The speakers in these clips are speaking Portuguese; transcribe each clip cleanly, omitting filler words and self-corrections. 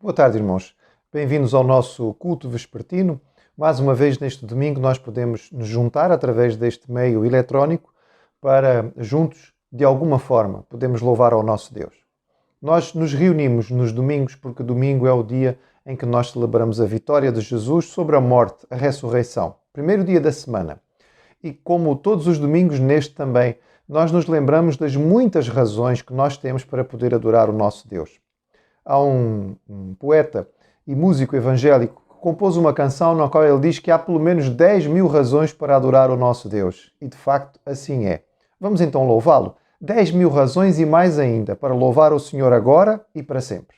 Boa tarde, irmãos. Bem-vindos ao nosso culto vespertino. Mais uma vez, neste domingo, nós podemos nos juntar através deste meio eletrónico para, juntos, de alguma forma, podemos louvar ao nosso Deus. Nós nos reunimos nos domingos porque domingo é o dia em que nós celebramos a vitória de Jesus sobre a morte, a ressurreição. Primeiro dia da semana. E como todos os domingos, neste também, nós nos lembramos das muitas razões que nós temos para poder adorar o nosso Deus. Há um poeta e músico evangélico que compôs uma canção na qual ele diz que há pelo menos 10 mil razões para adorar o nosso Deus. E de facto assim é. Vamos então louvá-lo? 10 mil razões e mais ainda para louvar o Senhor agora e para sempre.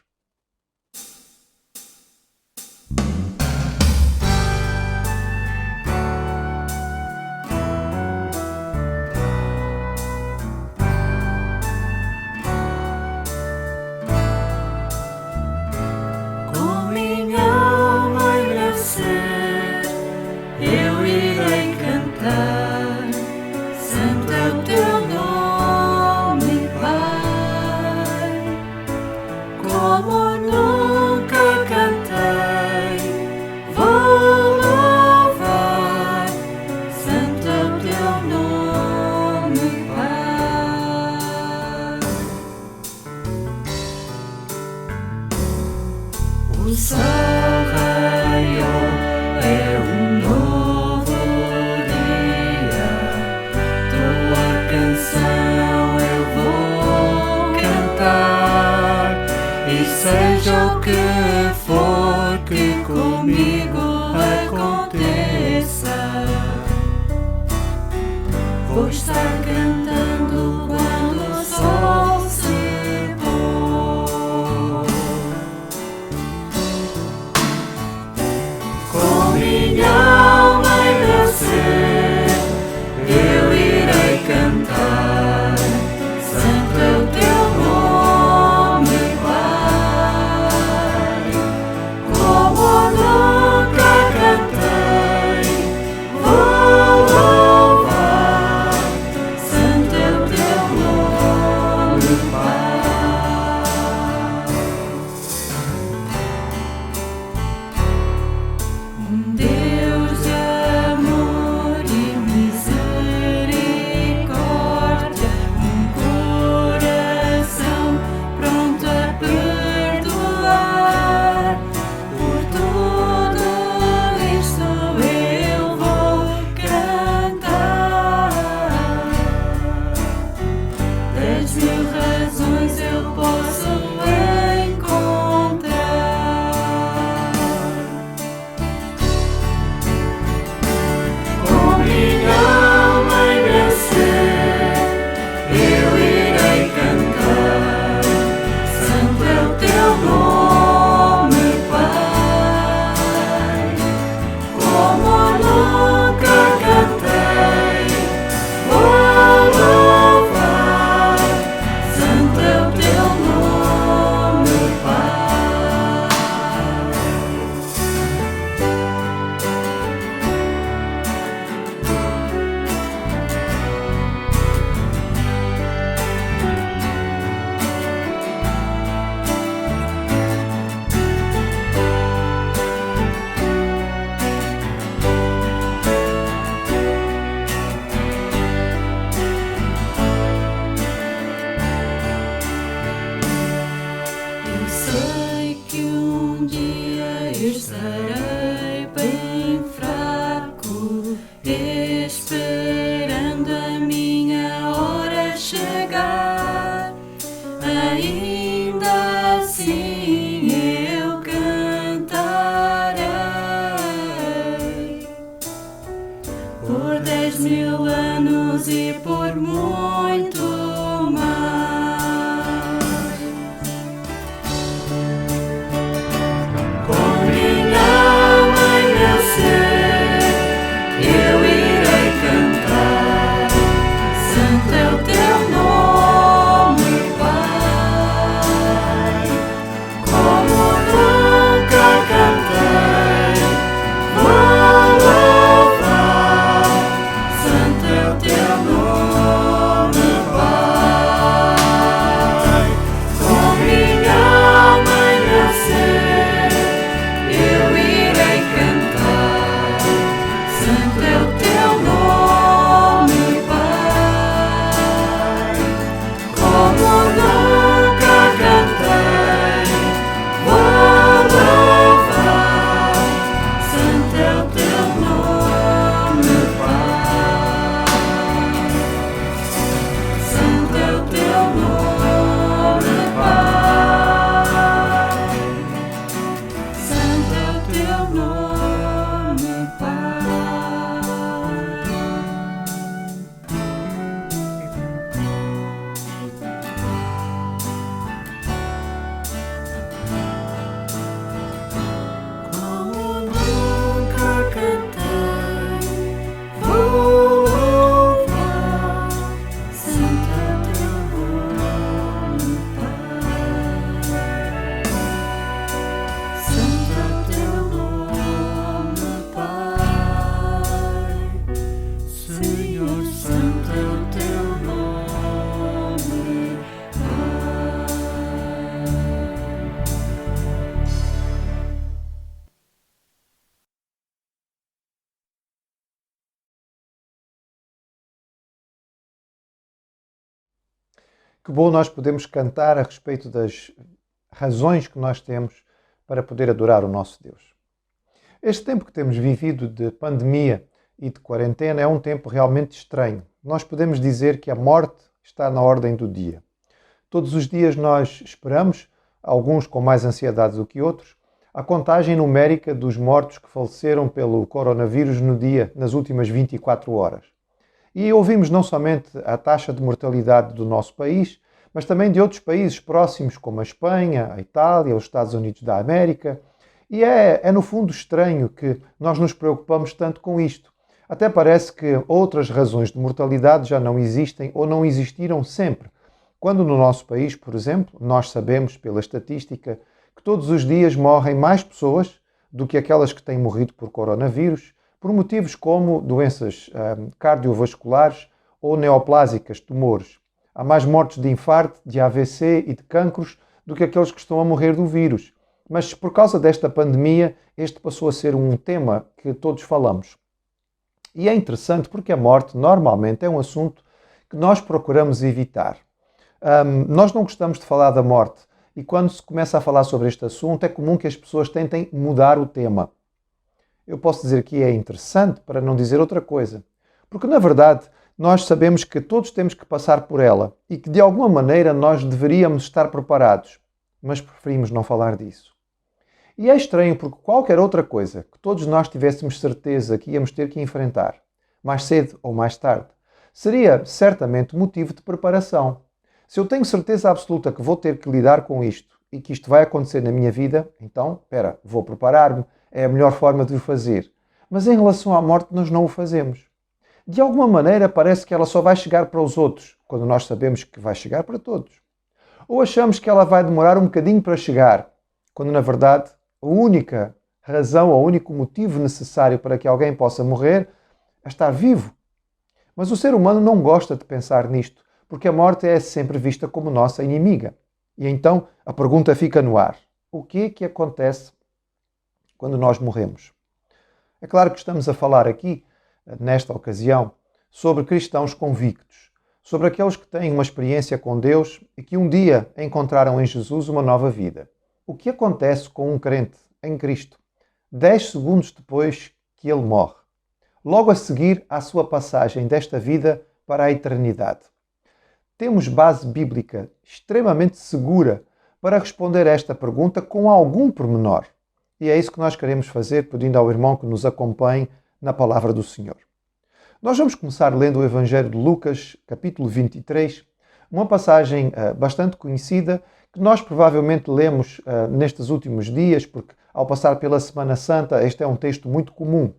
Seja o que for que comigo aconteça, vou estar cantando quando o sol se pôr. Com minha alma e meu ser, eu irei cantar. Santo é o teu nome. Estarei bem fraco, esperando a minha hora chegar. Ainda assim eu cantarei por 10 mil anos e por muito mais. Teu nome, Pai. Que bom nós podemos cantar a respeito das razões que nós temos para poder adorar o nosso Deus. Este tempo que temos vivido de pandemia e de quarentena é um tempo realmente estranho. Nós podemos dizer que a morte está na ordem do dia. Todos os dias nós esperamos, alguns com mais ansiedade do que outros, a contagem numérica dos mortos que faleceram pelo coronavírus nas últimas 24 horas. E ouvimos não somente a taxa de mortalidade do nosso país, mas também de outros países próximos, como a Espanha, a Itália, os Estados Unidos da América. E é no fundo estranho que nós nos preocupamos tanto com isto. Até parece que outras razões de mortalidade já não existem ou não existiram sempre. Quando no nosso país, por exemplo, nós sabemos pela estatística que todos os dias morrem mais pessoas do que aquelas que têm morrido por coronavírus, por motivos como doenças cardiovasculares ou neoplásicas, tumores. Há mais mortes de infarto, de AVC e de cancros do que aqueles que estão a morrer do vírus. Mas por causa desta pandemia, este passou a ser um tema que todos falamos. E é interessante porque a morte normalmente é um assunto que nós procuramos evitar. Nós não gostamos de falar da morte e quando se começa a falar sobre este assunto é comum que as pessoas tentem mudar o tema. Eu posso dizer que é interessante para não dizer outra coisa, porque na verdade nós sabemos que todos temos que passar por ela e que de alguma maneira nós deveríamos estar preparados, mas preferimos não falar disso. E é estranho porque qualquer outra coisa que todos nós tivéssemos certeza que íamos ter que enfrentar, mais cedo ou mais tarde, seria certamente motivo de preparação. Se eu tenho certeza absoluta que vou ter que lidar com isto e que isto vai acontecer na minha vida, então, vou preparar-me, é a melhor forma de o fazer. Mas em relação à morte, nós não o fazemos. De alguma maneira, parece que ela só vai chegar para os outros, quando nós sabemos que vai chegar para todos. Ou achamos que ela vai demorar um bocadinho para chegar, quando na verdade a única razão, o único motivo necessário para que alguém possa morrer é estar vivo. Mas o ser humano não gosta de pensar nisto, porque a morte é sempre vista como nossa inimiga. E então a pergunta fica no ar. O que é que acontece quando nós morremos? É claro que estamos a falar aqui, nesta ocasião, sobre cristãos convictos, sobre aqueles que têm uma experiência com Deus e que um dia encontraram em Jesus uma nova vida. O que acontece com um crente em Cristo 10 segundos depois que ele morre, logo a seguir à sua passagem desta vida para a eternidade? Temos base bíblica extremamente segura para responder a esta pergunta com algum pormenor. E é isso que nós queremos fazer, pedindo ao irmão que nos acompanhe na palavra do Senhor. Nós vamos começar lendo o Evangelho de Lucas, capítulo 23, uma passagem bastante conhecida que nós provavelmente lemos nestes últimos dias, porque ao passar pela Semana Santa este é um texto muito comum.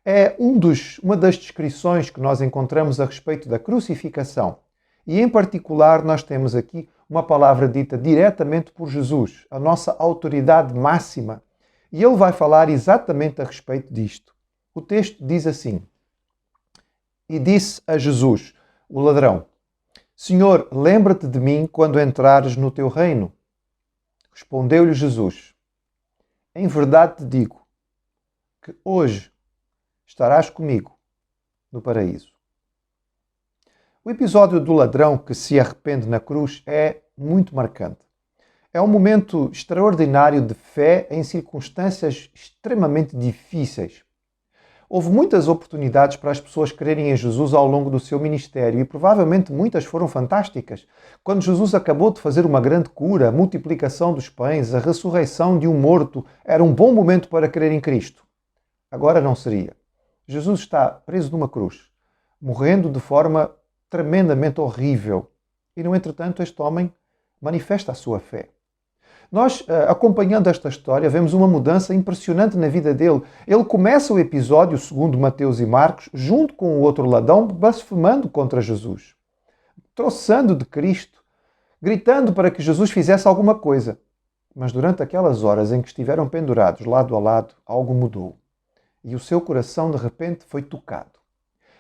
É uma das descrições que nós encontramos a respeito da crucificação. E em particular nós temos aqui uma palavra dita diretamente por Jesus, a nossa autoridade máxima. E ele vai falar exatamente a respeito disto. O texto diz assim: E disse a Jesus, o ladrão: Senhor, lembra-te de mim quando entrares no teu reino. Respondeu-lhe Jesus: Em verdade te digo que hoje estarás comigo no paraíso. O episódio do ladrão que se arrepende na cruz é muito marcante. É um momento extraordinário de fé em circunstâncias extremamente difíceis. Houve muitas oportunidades para as pessoas crerem em Jesus ao longo do seu ministério e provavelmente muitas foram fantásticas. Quando Jesus acabou de fazer uma grande cura, a multiplicação dos pães, a ressurreição de um morto, era um bom momento para crer em Cristo. Agora não seria. Jesus está preso numa cruz, morrendo de forma tremendamente horrível. E, no entretanto, este homem manifesta a sua fé. Nós, acompanhando esta história, vemos uma mudança impressionante na vida dele. Ele começa o episódio, segundo Mateus e Marcos, junto com o outro ladrão, blasfemando contra Jesus, troçando de Cristo, gritando para que Jesus fizesse alguma coisa. Mas durante aquelas horas em que estiveram pendurados lado a lado, algo mudou. E o seu coração, de repente, foi tocado.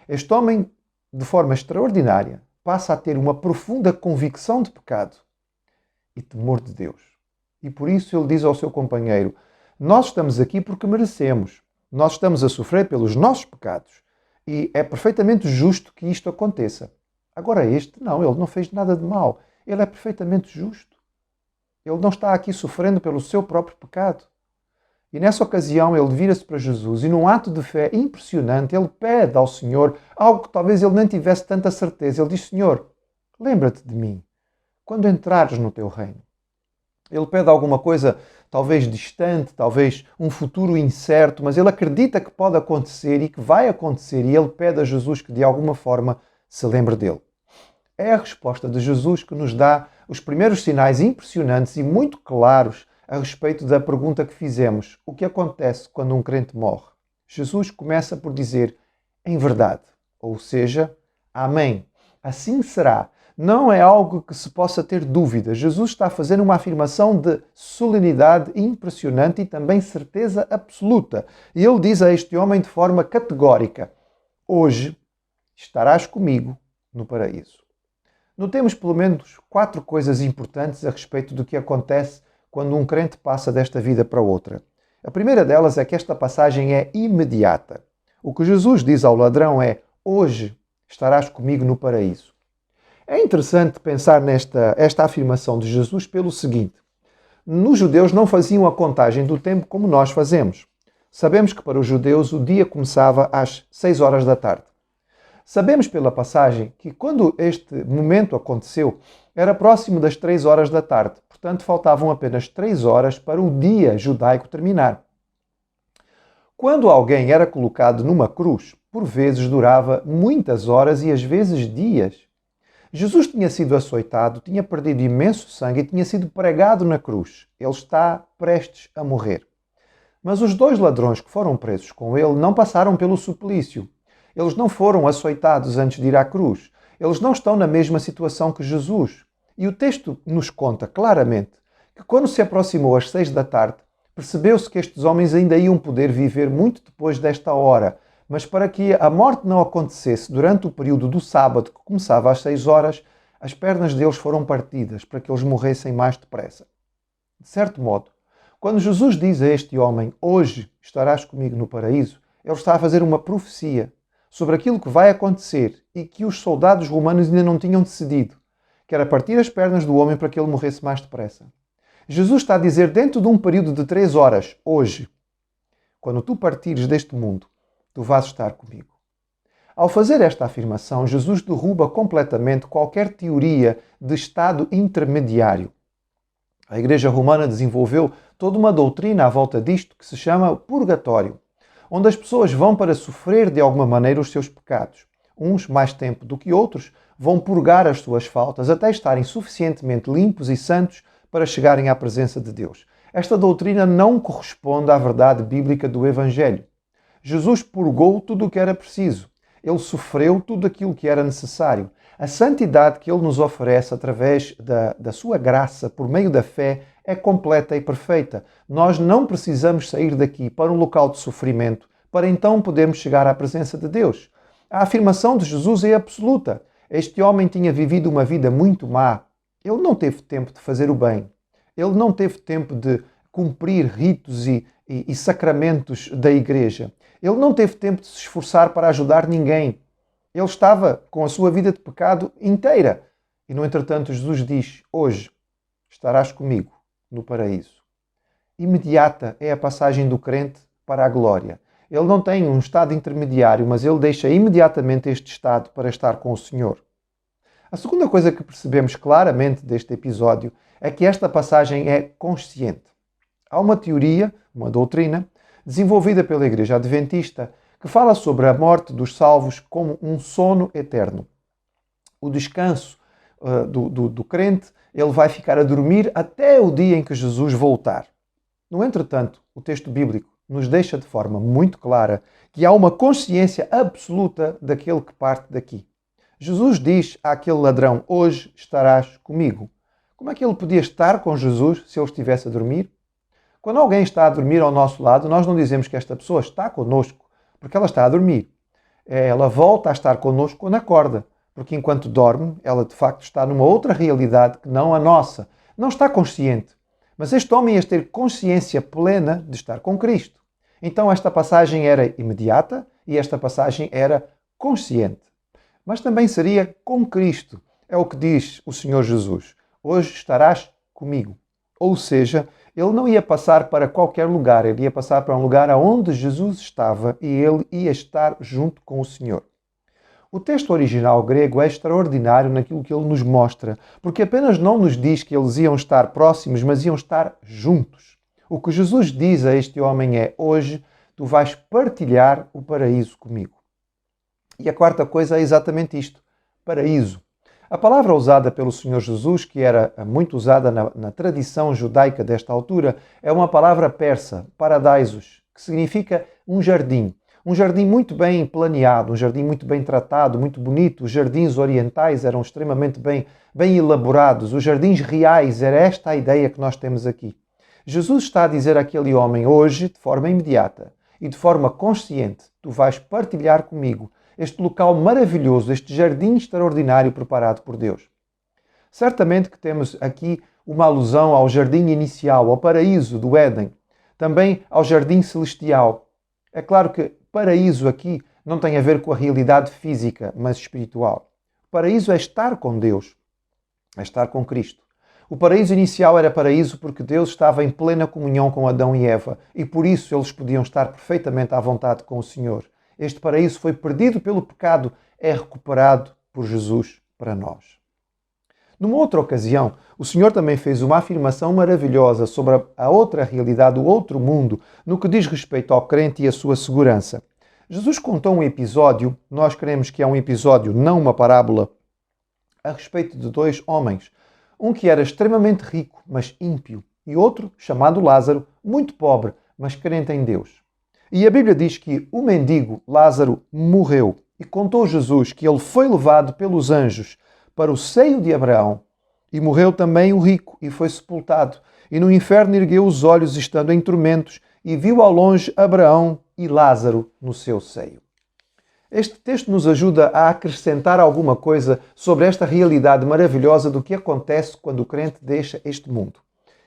Este homem, de forma extraordinária, passa a ter uma profunda convicção de pecado e temor de Deus. E por isso ele diz ao seu companheiro: nós estamos aqui porque merecemos. Nós estamos a sofrer pelos nossos pecados. E é perfeitamente justo que isto aconteça. Agora este, não, ele não fez nada de mal. Ele é perfeitamente justo. Ele não está aqui sofrendo pelo seu próprio pecado. E nessa ocasião ele vira-se para Jesus e num ato de fé impressionante ele pede ao Senhor algo que talvez ele nem tivesse tanta certeza. Ele diz: Senhor, lembra-te de mim quando entrares no teu reino. Ele pede alguma coisa talvez distante, talvez um futuro incerto, mas ele acredita que pode acontecer e que vai acontecer, e ele pede a Jesus que de alguma forma se lembre dele. É a resposta de Jesus que nos dá os primeiros sinais impressionantes e muito claros a respeito da pergunta que fizemos: o que acontece quando um crente morre? Jesus começa por dizer: em verdade, ou seja, amém, assim será. Não é algo que se possa ter dúvida. Jesus está a fazer uma afirmação de solenidade impressionante e também certeza absoluta. E ele diz a este homem de forma categórica: hoje estarás comigo no paraíso. Notemos pelo menos 4 coisas importantes a respeito do que acontece quando um crente passa desta vida para outra. A primeira delas é que esta passagem é imediata. O que Jesus diz ao ladrão é: hoje estarás comigo no paraíso. É interessante pensar esta afirmação de Jesus pelo seguinte: nos judeus não faziam a contagem do tempo como nós fazemos. Sabemos que para os judeus o dia começava às 6 horas da tarde. Sabemos pela passagem que quando este momento aconteceu era próximo das 3 horas da tarde, portanto faltavam apenas 3 horas para o dia judaico terminar. Quando alguém era colocado numa cruz, por vezes durava muitas horas e às vezes dias. Jesus tinha sido açoitado, tinha perdido imenso sangue e tinha sido pregado na cruz. Ele está prestes a morrer. Mas os 2 ladrões que foram presos com ele não passaram pelo suplício. Eles não foram açoitados antes de ir à cruz. Eles não estão na mesma situação que Jesus. E o texto nos conta claramente que quando se aproximou às 6 da tarde, percebeu-se que estes homens ainda iam poder viver muito depois desta hora. Mas para que a morte não acontecesse durante o período do sábado, que começava às 6 horas, as pernas deles foram partidas para que eles morressem mais depressa. De certo modo, quando Jesus diz a este homem: hoje estarás comigo no paraíso, ele está a fazer uma profecia sobre aquilo que vai acontecer e que os soldados romanos ainda não tinham decidido, que era partir as pernas do homem para que ele morresse mais depressa. Jesus está a dizer, dentro de um período de 3 horas, hoje, quando tu partires deste mundo, tu vais estar comigo. Ao fazer esta afirmação, Jesus derruba completamente qualquer teoria de estado intermediário. A Igreja Romana desenvolveu toda uma doutrina à volta disto que se chama purgatório, onde as pessoas vão para sofrer de alguma maneira os seus pecados. Uns, mais tempo do que outros, vão purgar as suas faltas até estarem suficientemente limpos e santos para chegarem à presença de Deus. Esta doutrina não corresponde à verdade bíblica do Evangelho. Jesus purgou tudo o que era preciso. Ele sofreu tudo aquilo que era necessário. A santidade que Ele nos oferece através da sua graça, por meio da fé, é completa e perfeita. Nós não precisamos sair daqui para um local de sofrimento para então podermos chegar à presença de Deus. A afirmação de Jesus é absoluta. Este homem tinha vivido uma vida muito má. Ele não teve tempo de fazer o bem. Ele não teve tempo de cumprir ritos e sacramentos da igreja. Ele não teve tempo de se esforçar para ajudar ninguém. Ele estava com a sua vida de pecado inteira. E, no entretanto, Jesus diz: hoje estarás comigo no paraíso. Imediata é a passagem do crente para a glória. Ele não tem um estado intermediário, mas ele deixa imediatamente este estado para estar com o Senhor. A segunda coisa que percebemos claramente deste episódio é que esta passagem é consciente. Há uma teoria, uma doutrina, desenvolvida pela Igreja Adventista, que fala sobre a morte dos salvos como um sono eterno. O descanso do crente, ele vai ficar a dormir até o dia em que Jesus voltar. No entretanto, o texto bíblico nos deixa de forma muito clara que há uma consciência absoluta daquele que parte daqui. Jesus diz àquele ladrão: hoje estarás comigo. Como é que ele podia estar com Jesus se ele estivesse a dormir? Quando alguém está a dormir ao nosso lado, nós não dizemos que esta pessoa está connosco, porque ela está a dormir. Ela volta a estar connosco quando acorda, porque enquanto dorme, ela de facto está numa outra realidade que não a nossa. Não está consciente. Mas este homem ia ter consciência plena de estar com Cristo. Então esta passagem era imediata e esta passagem era consciente. Mas também seria com Cristo. É o que diz o Senhor Jesus. hoje estarás comigo. Ou seja, ele não ia passar para qualquer lugar, ele ia passar para um lugar onde Jesus estava e ele ia estar junto com o Senhor. O texto original grego é extraordinário naquilo que ele nos mostra, porque apenas não nos diz que eles iam estar próximos, mas iam estar juntos. O que Jesus diz a este homem é: hoje tu vais partilhar o paraíso comigo. E a quarta coisa é exatamente isto: paraíso. A palavra usada pelo Senhor Jesus, que era muito usada na tradição judaica desta altura, é uma palavra persa, paradaisos, que significa um jardim. Um jardim muito bem planeado, um jardim muito bem tratado, muito bonito. Os jardins orientais eram extremamente bem elaborados. Os jardins reais, era esta a ideia que nós temos aqui. Jesus está a dizer àquele homem hoje, de forma imediata e de forma consciente: tu vais partilhar comigo este local maravilhoso, este jardim extraordinário preparado por Deus. Certamente que temos aqui uma alusão ao jardim inicial, ao paraíso do Éden, também ao jardim celestial. É claro que paraíso aqui não tem a ver com a realidade física, mas espiritual. O paraíso é estar com Deus, é estar com Cristo. O paraíso inicial era paraíso porque Deus estava em plena comunhão com Adão e Eva e por isso eles podiam estar perfeitamente à vontade com o Senhor. Este paraíso foi perdido pelo pecado, é recuperado por Jesus para nós. Numa outra ocasião, o Senhor também fez uma afirmação maravilhosa sobre a outra realidade, o outro mundo, no que diz respeito ao crente e a sua segurança. Jesus contou um episódio, nós cremos que é um episódio, não uma parábola, a respeito de dois homens. Um que era extremamente rico, mas ímpio, e outro, chamado Lázaro, muito pobre, mas crente em Deus. E a Bíblia diz que o mendigo Lázaro morreu e contou Jesus que ele foi levado pelos anjos para o seio de Abraão, e morreu também o rico e foi sepultado. E no inferno ergueu os olhos, estando em tormentos, e viu ao longe Abraão e Lázaro no seu seio. Este texto nos ajuda a acrescentar alguma coisa sobre esta realidade maravilhosa do que acontece quando o crente deixa este mundo.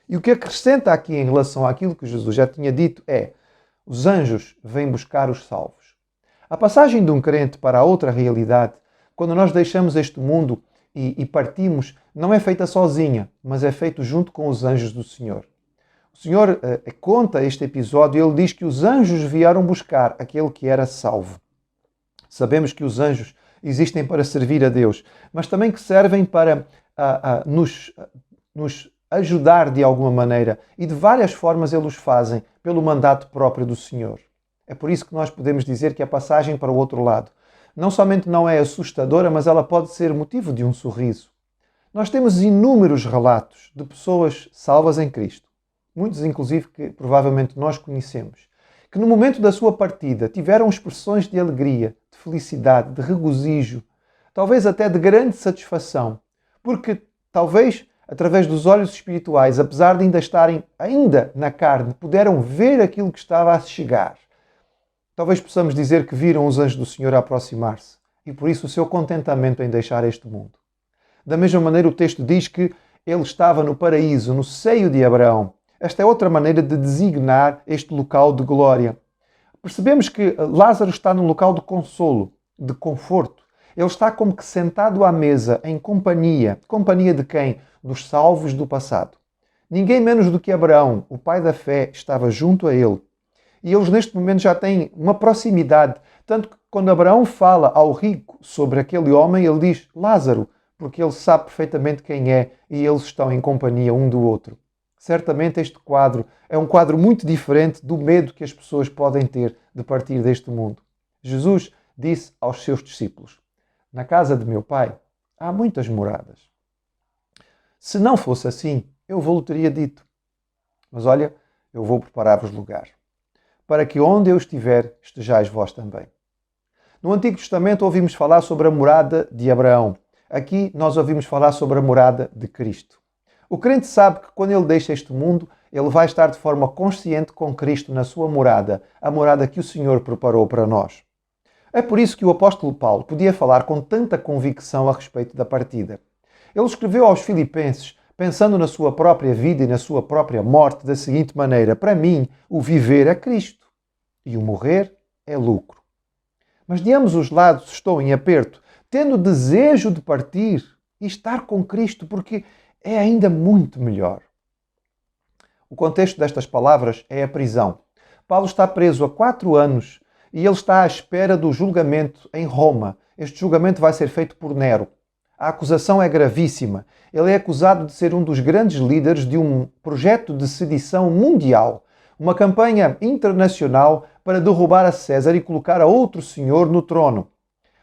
E o que acrescenta aqui em relação àquilo que Jesus já tinha dito é: os anjos vêm buscar os salvos. A passagem de um crente para a outra realidade, quando nós deixamos este mundo e partimos, não é feita sozinha, mas é feito junto com os anjos do Senhor. O Senhor conta este episódio e ele diz que os anjos vieram buscar aquele que era salvo. Sabemos que os anjos existem para servir a Deus, mas também que servem para nos ajudar de alguma maneira, e de várias formas eles fazem pelo mandato próprio do Senhor. É por isso que nós podemos dizer que a passagem para o outro lado não somente não é assustadora, mas ela pode ser motivo de um sorriso. Nós temos inúmeros relatos de pessoas salvas em Cristo, muitos inclusive que provavelmente nós conhecemos, que no momento da sua partida tiveram expressões de alegria, de felicidade, de regozijo, talvez até de grande satisfação, porque talvez através dos olhos espirituais, apesar de ainda estarem na carne, puderam ver aquilo que estava a chegar. Talvez possamos dizer que viram os anjos do Senhor a aproximar-se e por isso o seu contentamento em deixar este mundo. Da mesma maneira, o texto diz que ele estava no paraíso, no seio de Abraão. Esta é outra maneira de designar este local de glória. Percebemos que Lázaro está num local de consolo, de conforto. Ele está como que sentado à mesa, em companhia. Companhia de quem? Dos salvos do passado. Ninguém menos do que Abraão, o pai da fé, estava junto a ele. E eles neste momento já têm uma proximidade. Tanto que quando Abraão fala ao rico sobre aquele homem, ele diz Lázaro, porque ele sabe perfeitamente quem é e eles estão em companhia um do outro. Certamente este quadro é um quadro muito diferente do medo que as pessoas podem ter de partir deste mundo. Jesus disse aos seus discípulos: na casa de meu pai há muitas moradas. Se não fosse assim, eu vou-lhe teria dito. Mas olha, eu vou preparar-vos lugar, para que onde eu estiver, estejais vós também. No Antigo Testamento ouvimos falar sobre a morada de Abraão. Aqui nós ouvimos falar sobre a morada de Cristo. O crente sabe que quando ele deixa este mundo, ele vai estar de forma consciente com Cristo na sua morada, a morada que o Senhor preparou para nós. É por isso que o apóstolo Paulo podia falar com tanta convicção a respeito da partida. Ele escreveu aos Filipenses, pensando na sua própria vida e na sua própria morte, da seguinte maneira: para mim, o viver é Cristo e o morrer é lucro. Mas de ambos os lados estou em aperto, tendo desejo de partir e estar com Cristo, porque é ainda muito melhor. O contexto destas palavras é a prisão. Paulo está preso há 4 anos e ele está à espera do julgamento em Roma. Este julgamento vai ser feito por Nero. A acusação é gravíssima. Ele é acusado de ser um dos grandes líderes de um projeto de sedição mundial, uma campanha internacional para derrubar a César e colocar a outro senhor no trono.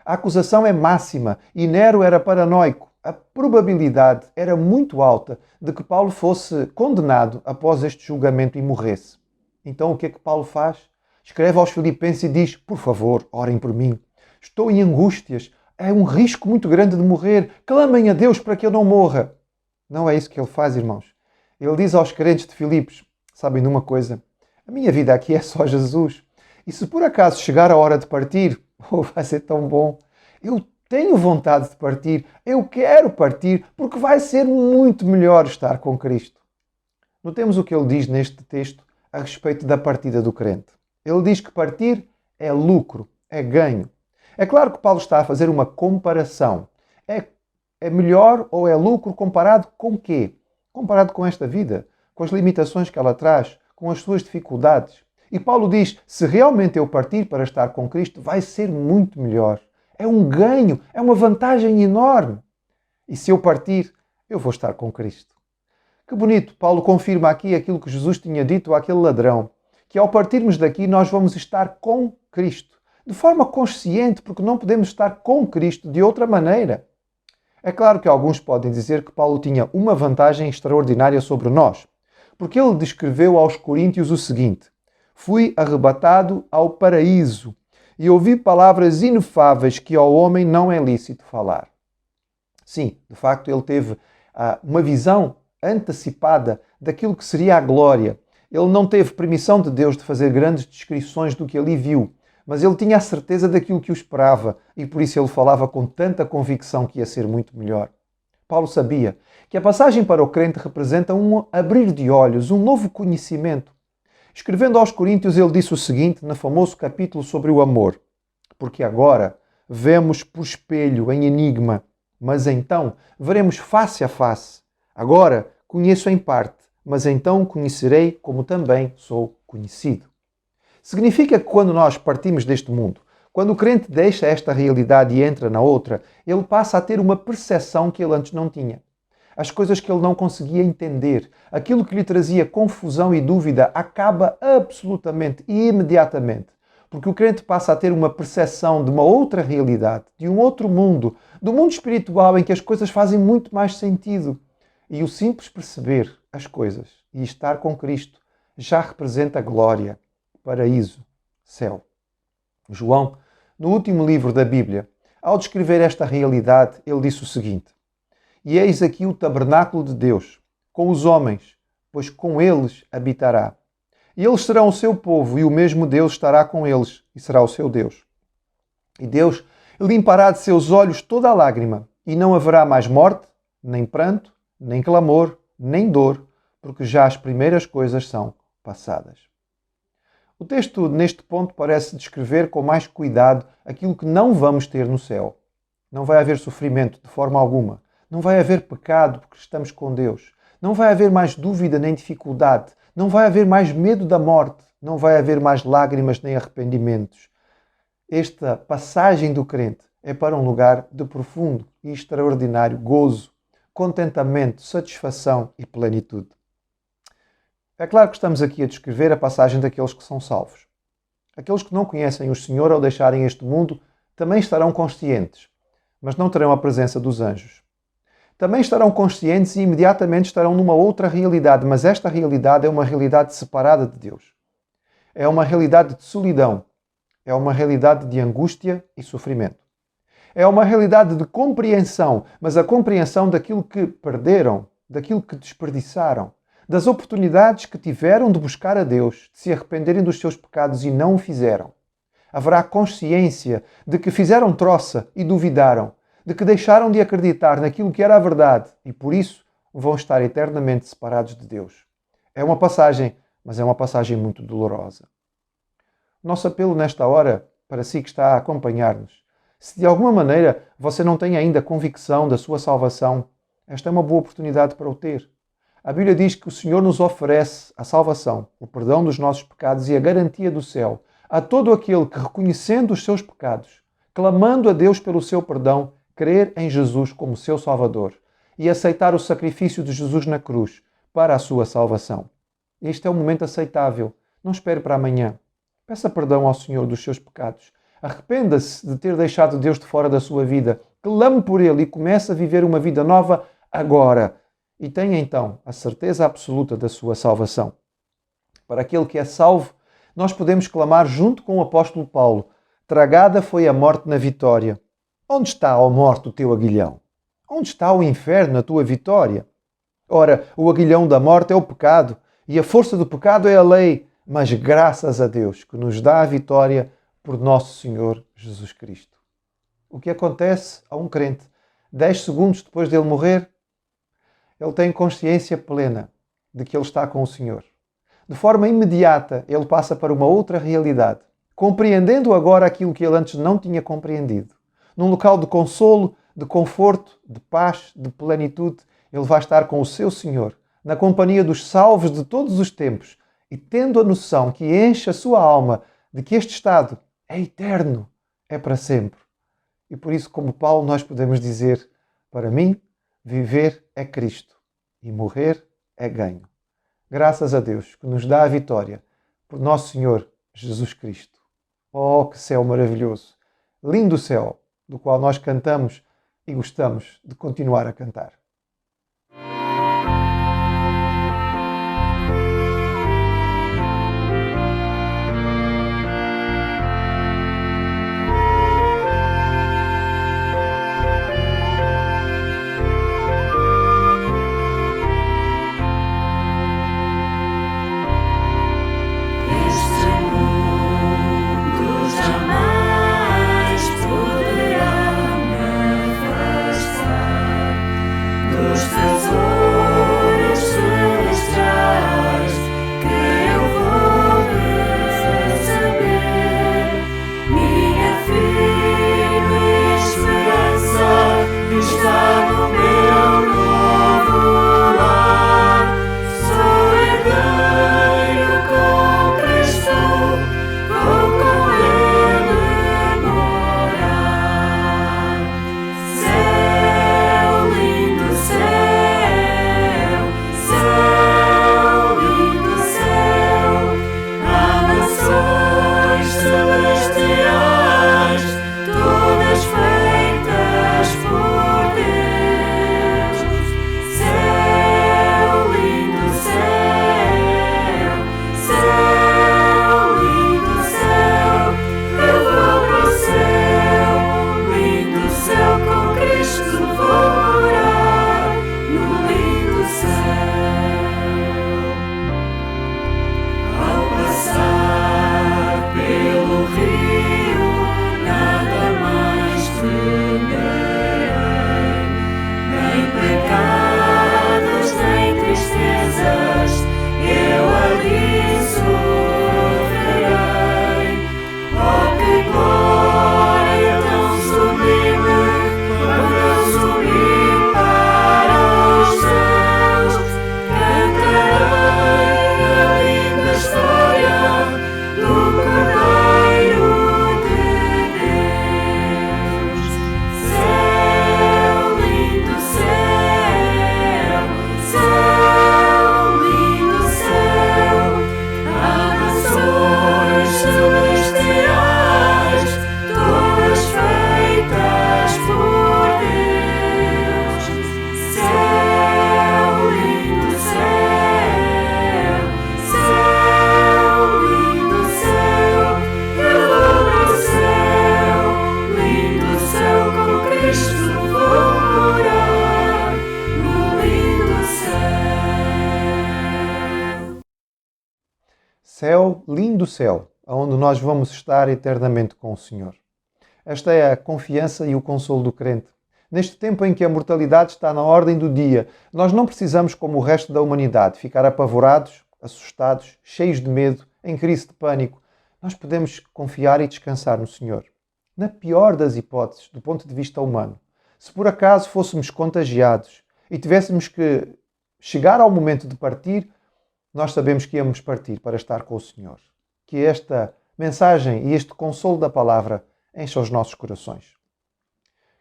A acusação é máxima e Nero era paranoico. A probabilidade era muito alta de que Paulo fosse condenado após este julgamento e morresse. Então o que é que Paulo faz? Escreve aos Filipenses e diz: por favor, orem por mim. Estou em angústias. É um risco muito grande de morrer. Clamem a Deus para que eu não morra. Não é isso que ele faz, irmãos. Ele diz aos crentes de Filipos: sabem de uma coisa? A minha vida aqui é só Jesus. E se por acaso chegar a hora de partir, vai ser tão bom. Eu tenho vontade de partir. Eu quero partir porque vai ser muito melhor estar com Cristo. Notemos o que ele diz neste texto a respeito da partida do crente. Ele diz que partir é lucro, é ganho. É claro que Paulo está a fazer uma comparação. É melhor ou é lucro comparado com o quê? Comparado com esta vida, com as limitações que ela traz, com as suas dificuldades. E Paulo diz, se realmente eu partir para estar com Cristo, vai ser muito melhor. É um ganho, é uma vantagem enorme. E se eu partir, eu vou estar com Cristo. Que bonito, Paulo confirma aqui aquilo que Jesus tinha dito àquele ladrão, que ao partirmos daqui nós vamos estar com Cristo. De forma consciente, porque não podemos estar com Cristo de outra maneira. É claro que alguns podem dizer que Paulo tinha uma vantagem extraordinária sobre nós, porque ele descreveu aos Coríntios o seguinte: fui arrebatado ao paraíso e ouvi palavras inefáveis que ao homem não é lícito falar. Sim, de facto ele teve uma visão antecipada daquilo que seria a glória. Ele não teve permissão de Deus de fazer grandes descrições do que ali viu, mas ele tinha a certeza daquilo que o esperava e por isso ele falava com tanta convicção que ia ser muito melhor. Paulo sabia que a passagem para o crente representa um abrir de olhos, um novo conhecimento. Escrevendo aos Coríntios, ele disse o seguinte no famoso capítulo sobre o amor: porque agora vemos por espelho, em enigma, mas então veremos face a face. Agora conheço em parte, mas então conhecerei como também sou conhecido. Significa que quando nós partimos deste mundo, quando o crente deixa esta realidade e entra na outra, ele passa a ter uma percepção que ele antes não tinha. As coisas que ele não conseguia entender, aquilo que lhe trazia confusão e dúvida, acaba absolutamente e imediatamente. Porque o crente passa a ter uma percepção de uma outra realidade, de um outro mundo, do mundo espiritual em que as coisas fazem muito mais sentido. E o simples perceber as coisas e estar com Cristo já representa glória, paraíso, céu. João, no último livro da Bíblia, ao descrever esta realidade, ele disse o seguinte: e eis aqui o tabernáculo de Deus, com os homens, pois com eles habitará. E eles serão o seu povo, e o mesmo Deus estará com eles, e será o seu Deus. E Deus limpará de seus olhos toda a lágrima, e não haverá mais morte, nem pranto, nem clamor, nem dor, porque já as primeiras coisas são passadas. O texto, neste ponto, parece descrever com mais cuidado aquilo que não vamos ter no céu. Não vai haver sofrimento de forma alguma. Não vai haver pecado porque estamos com Deus. Não vai haver mais dúvida nem dificuldade. Não vai haver mais medo da morte. Não vai haver mais lágrimas nem arrependimentos. Esta passagem do crente é para um lugar de profundo e extraordinário gozo, contentamento, satisfação e plenitude. É claro que estamos aqui a descrever a passagem daqueles que são salvos. Aqueles que não conhecem o Senhor ao deixarem este mundo também estarão conscientes, mas não terão a presença dos anjos. Também estarão conscientes e imediatamente estarão numa outra realidade, mas esta realidade é uma realidade separada de Deus. É uma realidade de solidão. É uma realidade de angústia e sofrimento. É uma realidade de compreensão, mas a compreensão daquilo que perderam, daquilo que desperdiçaram, das oportunidades que tiveram de buscar a Deus, de se arrependerem dos seus pecados e não o fizeram. Haverá consciência de que fizeram troça e duvidaram, de que deixaram de acreditar naquilo que era a verdade e, por isso, vão estar eternamente separados de Deus. É uma passagem, mas é uma passagem muito dolorosa. Nosso apelo nesta hora, para si que está a acompanhar-nos, se de alguma maneira você não tem ainda convicção da sua salvação, Esta é uma boa oportunidade para o ter. A Bíblia diz que o Senhor nos oferece a salvação, o perdão dos nossos pecados e a garantia do céu a todo aquele que, reconhecendo os seus pecados, clamando a Deus pelo seu perdão, crer em Jesus como seu Salvador e aceitar o sacrifício de Jesus na cruz para a sua salvação. Este é um momento aceitável. Não espere para amanhã. Peça perdão ao Senhor dos seus pecados. Arrependa-se de ter deixado Deus de fora da sua vida. Clame por Ele e comece a viver uma vida nova agora. E tenha então a certeza absoluta da sua salvação. Para aquele que é salvo, nós podemos clamar junto com o apóstolo Paulo: tragada foi a morte na vitória. Onde está, ó morte, o teu aguilhão? Onde está o inferno, a tua vitória? Ora, o aguilhão da morte é o pecado, e a força do pecado é a lei, mas graças a Deus que nos dá a vitória por nosso Senhor Jesus Cristo. O que acontece a um crente 10 segundos depois dele morrer? Ele tem consciência plena de que ele está com o Senhor. De forma imediata, ele passa para uma outra realidade, compreendendo agora aquilo que ele antes não tinha compreendido. Num local de consolo, de conforto, de paz, de plenitude, ele vai estar com o seu Senhor, na companhia dos salvos de todos os tempos, e tendo a noção que enche a sua alma de que este estado é eterno, é para sempre. E por isso, como Paulo, nós podemos dizer: para mim, viver é Cristo e morrer é ganho. Graças a Deus que nos dá a vitória por nosso Senhor Jesus Cristo. Oh, que céu maravilhoso! Lindo céu, do qual nós cantamos e gostamos de continuar a cantar. Céu, lindo céu, onde nós vamos estar eternamente com o Senhor. Esta é a confiança e o consolo do crente. Neste tempo em que a mortalidade está na ordem do dia, nós não precisamos, como o resto da humanidade, ficar apavorados, assustados, cheios de medo, em crise de pânico. Nós podemos confiar e descansar no Senhor. Na pior das hipóteses, do ponto de vista humano, se por acaso fôssemos contagiados e tivéssemos que chegar ao momento de partir, nós sabemos que íamos partir para estar com o Senhor. Que esta mensagem e este consolo da palavra encha os nossos corações.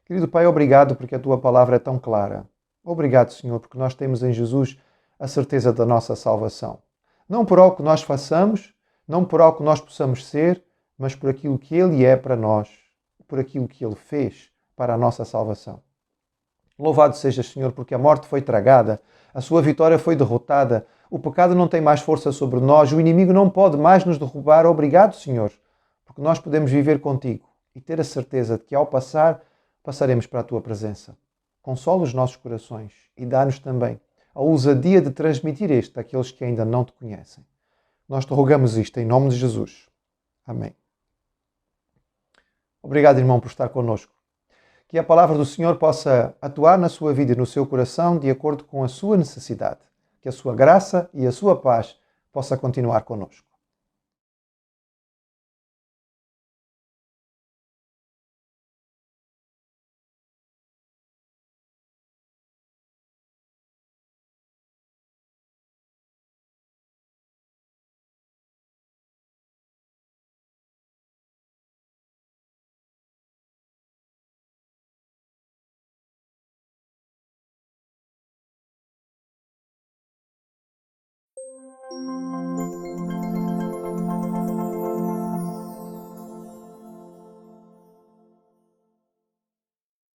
Querido Pai, obrigado porque a Tua palavra é tão clara. Obrigado, Senhor, porque nós temos em Jesus a certeza da nossa salvação. Não por algo que nós façamos, não por algo que nós possamos ser, mas por aquilo que Ele é para nós, por aquilo que Ele fez para a nossa salvação. Louvado seja, Senhor, porque a morte foi tragada, a sua vitória foi derrotada, o pecado não tem mais força sobre nós, o inimigo não pode mais nos derrubar. Obrigado, Senhor, porque nós podemos viver contigo e ter a certeza de que ao passar, passaremos para a tua presença. Consola os nossos corações e dá-nos também a ousadia de transmitir este àqueles que ainda não te conhecem. Nós te rogamos isto em nome de Jesus. Amém. Obrigado, irmão, por estar connosco. Que a palavra do Senhor possa atuar na sua vida e no seu coração de acordo com a sua necessidade. Que a sua graça e a sua paz possa continuar connosco.